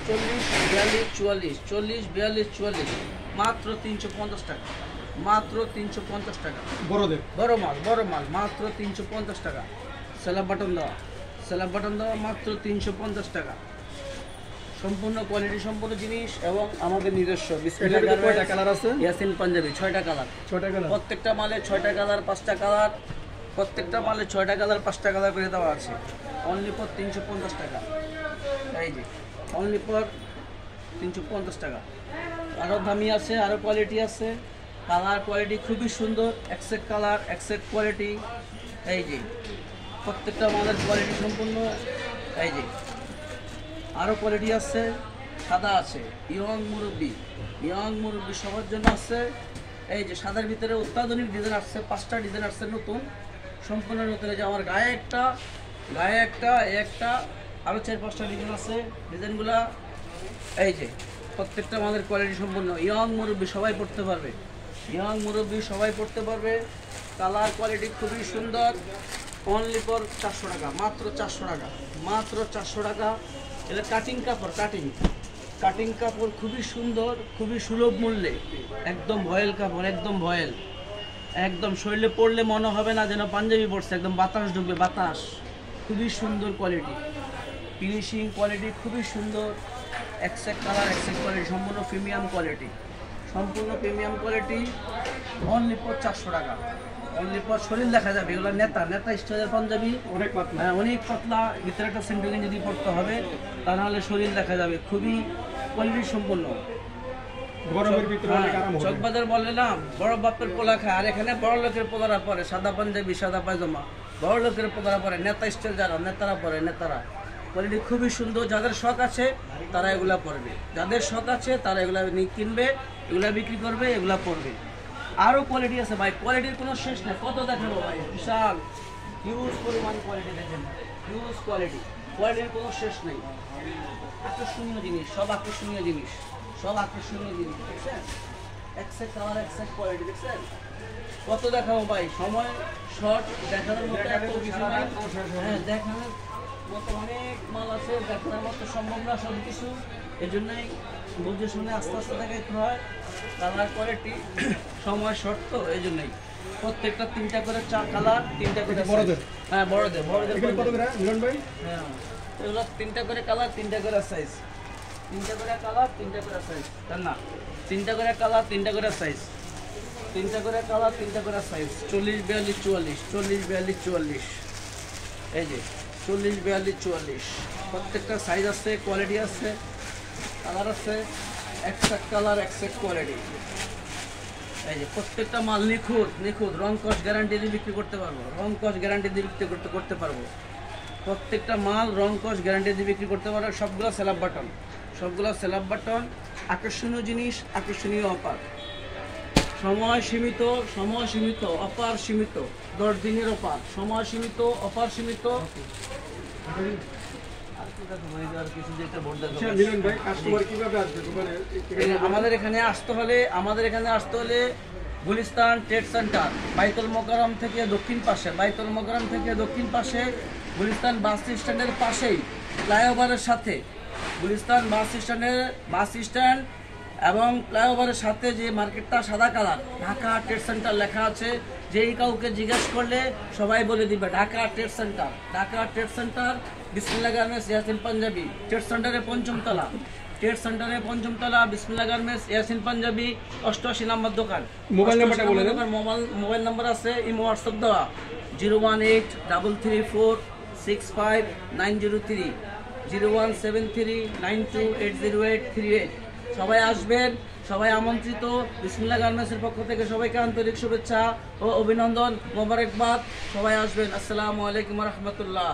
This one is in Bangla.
40 42 44 40 42 44 মাত্র 350 টাকা, মাত্র 350 টাকা। বড় মাল মাত্র 350 টাকা। স্ল্যাব বাটন দেওয়া মাত্র 350 টাকা। সম্পূর্ণ কোয়ালিটি সম্পূর্ণ জিনিস এবং আমাদের নিজস্ব কালার আছে ইয়াসিন পাঞ্জাবি 6টা কালার, প্রত্যেকটা মালে 6টা কালার 5টা কালার, প্রত্যেকটা মালে 6টা কালার 5টা কালার করে দেওয়া আছে। অনলি ফর 350 টাকা। এই যে অনলি ফর 350 টাকা। আরও দামি আছে, আরও কোয়ালিটি আছে। কালার কোয়ালিটি খুবই সুন্দর, এক্সেট কালার এক্সেট কোয়ালিটি। এই যে প্রত্যেকটা মালের কোয়ালিটি সম্পূর্ণ। এই যে আরও কোয়ালিটি আছে, সাদা আছে, ইয়ং মুরব্বি সবার জন্য আছে। এই যে সাদার ভিতরে অত্যাধুনিক ডিজাইন আসছে, 5টা ডিজাইন আসছে নতুন, সম্পূর্ণ নতুন। এই যে আমার গায়ে একটা আরও 4-5টা ডিজাইন আছে। ডিজাইনগুলা এই যে প্রত্যেকটা আমাদের কোয়ালিটি সম্পূর্ণ। ইয়ং মুরব্বি সবাই পড়তে পারবে। কালার কোয়ালিটি খুবই সুন্দর। অনলি ফর 400 টাকা, মাত্র 400 টাকা। এটা কাটিং কাপড় খুবই সুন্দর, খুবই সুলভ মূল্যে, একদম ভয়েল কাপড়, একদম শরীরে পড়লে মনে হবে না যেন পাঞ্জাবি পড়ছে, একদম বাতাস ঢুকবে, বাতাস। খুবই সুন্দর কোয়ালিটি, ফিনিশিং কোয়ালিটি খুবই সুন্দর। এক্সেট কালার এক্সেট কোয়ালিটি, সম্পূর্ণ প্রিমিয়াম কোয়ালিটি। অনলি ফর 400 টাকা। অনলি ফর শরীর দেখা যাবে, এগুলো নেতা স্টাইলের পাঞ্জাবি, অনেক পাতলা, ভিতরে একটা সেন্টিগেন যদি পড়তে হবে তাহলে শরীর দেখা যাবে। খুবই কোয়ালিটি সম্পূর্ণ। চকবাজার বলে না বড় বাপের পোলা খায়, আর এখানে বড় লোকের পোলারা পরে সাদা পাঞ্জাবি সাদা পায়জামা, বড় লোকের পোলারা পরে নেতা স্টাইল, যারা নেতারা কোয়ালিটি খুবই সুন্দর। যাদের শখ আছে তারা এগুলা পরবে, তারা এগুলা কিনবে, এগুলা বিক্রি করবে, এগুলা পরবে। আরও কোয়ালিটি আছে ভাই, কোয়ালিটির কোনো শেষ নেই। কত দেখাবো ভাই, বিশাল হিউজ পরিমাণ কোয়ালিটি। দেখেন হিউজ কোয়ালিটির কোনো শেষ নেই। আকর্ষণীয় জিনিস, সব আকর্ষণীয় জিনিস দেখছেন? এক্সেট কালার এক্সেট কোয়ালিটি দেখছেন? কত দেখাবো ভাই, সময় শর্ট, দেখানোর মতো এত কিছু নাই। হ্যাঁ, দেখানোর মতো অনেক মাল আছে, দেখানোর মতো সম্ভব না সব কিছু। এই জন্যই বুঝে শুনে আস্তে দেখাইতে হয়। কালার কোয়ালিটি সময় শর্ট, তো এই জন্যই প্রত্যেকটা 3টা করে কালার, 3টা করে বড়দের। হ্যাঁ, বড়দের মিলন ভাই। হ্যাঁ, এগুলো 3টা করে কালার, 3টা করে সাইজ, 3টা করে কালার, 3টা করে সাইজ। তার না 3টা করে কালার, 3টা করে সাইজ, 3টা করে কালার, 3টা করে সাইজ। 40 42 44, 40 42 44। এই যে 40 42 44, প্রত্যেকটা সাইজ আছে, কোয়ালিটি আছে, কালার আছে, এক্সেট কালার এক্সেট কোয়ালিটি। এই যে প্রত্যেকটা মাল নিখুঁত রং কস গ্যারান্টি দিয়ে বিক্রি করতে পারবো, প্রত্যেকটা মাল রং কস গ্যারান্টি দিয়ে বিক্রি করতে পারবো। সবগুলো স্ল্যাব বাটন, আকর্ষণীয় জিনিস, আকর্ষণীয় অফার। সময় সীমিত, অফার সীমিত, 10 দিনের অফার, সময় সীমিত, অফার সীমিত। আমাদের এখানে আসতে হলে গুলিস্তান ট্রেড সেন্টার, বাইতুল মোকাররম থেকে দক্ষিণ পাশে, গুলিস্তান বাস স্ট্যান্ডের পাশেই, ফ্লাইওভারের সাথে, গুলিস্তান বাস স্ট্যান্ড এবং ফ্লাইওভারের সাথে যে মার্কেটটা সাদা কালার, ঢাকা ট্রেড সেন্টার লেখা আছে। যেই কাউকে জিজ্ঞেস করলে সবাই বলে দিবে ঢাকা ট্রেড সেন্টার, বিসমিল্লাহ গার্মেন্টস ইয়াসিন পাঞ্জাবি, ট্রেড সেন্টারের পঞ্চমতলা, বিসমিল্লাহ গার্মেন্টস ইয়াসিন পাঞ্জাবি, 88 নম্বর দোকান। মোবাইল নাম্বার আছে, ইমো হোয়াটসঅ্যাপ দেওয়া, 01833465903, 01739280838। সবাই আসবেন, সবাই আমন্ত্রিত। বিসমিল্লাহ গার্মেন্টসের পক্ষ থেকে সবাইকে আন্তরিক শুভেচ্ছা ও অভিনন্দন, মোবারকবাদ। সবাই আসবেন। আসসালামু আলাইকুম ওয়া রাহমাতুল্লাহ।